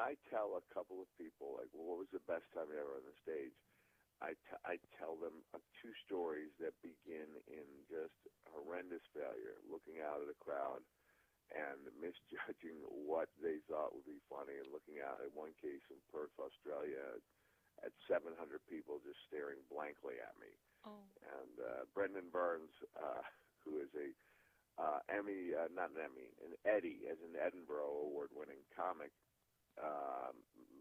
I tell a couple of people, like, well, what was the best time ever on the stage? I tell them two stories that begin in just horrendous failure, looking out at a crowd and misjudging what they thought would be funny, and looking out in one case in Perth, Australia, at 700 people just staring blankly at me. Oh. And Brendan Burns, who is a not an Emmy, an Eddie, as an Edinburgh award-winning comic,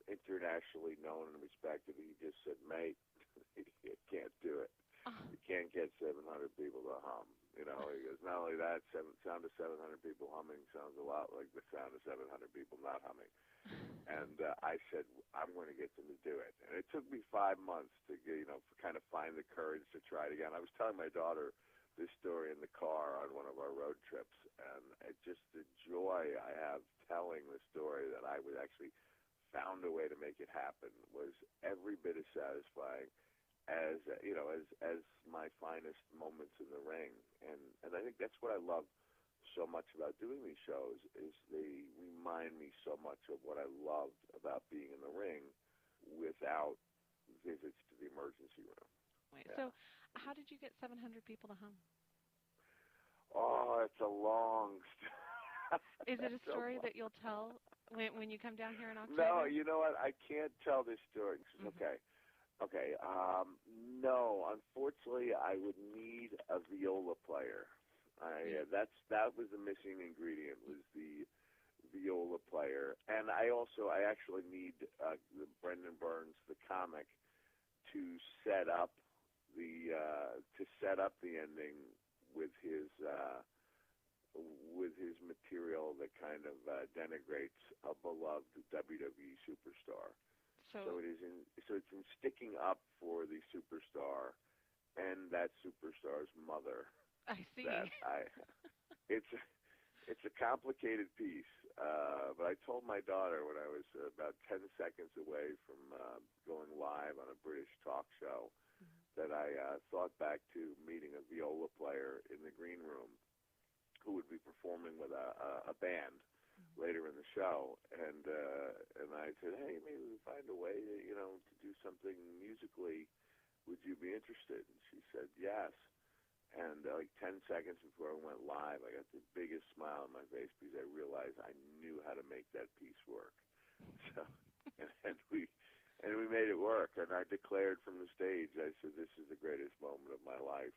internationally known and respected, he just said, mate, you can't do it. You can't get 700 people to hum. He goes, not only that, sound of 700 people humming sounds a lot like the sound of 700 people not humming. And I said, I'm going to get them to do it. And it took me 5 months to kind of find the courage to try it again. I was telling my daughter this story in the car on one of our road trips, and just the joy I have telling the story that I was actually found a way to make it happen was every bit as satisfying as as my finest moments in the ring. And I think that's what I love so much about doing these shows, is they remind me so much of what I loved about being in the ring without visits to the emergency room. Wait, so how did you get 700 people to hum? Oh, it's a long story. Is it a story that you'll tell when you come down here in October? No, you know what? I can't tell this story. Okay. No, unfortunately, I would need a viola player. That was the missing ingredient, was the viola player. And I actually need Brendan Burns, the comic, to set up the ending with his material that kind of denigrates a beloved WWE superstar. So it's in sticking up for the superstar and that superstar's mother. I see. It's a complicated piece, but I told my daughter when I was about 10 seconds away from going live on a British talk show that I thought back to meeting a viola player in the green room who would be performing with a band later in the show, and I said, hey, maybe we find a way to do something musically. Would you be interested? And she said yes. And like 10 seconds before I went live, I got the biggest smile on my face because I realized I knew how to make that piece work. So, and we made it work. And I declared from the stage, I said, this is the greatest moment of my life.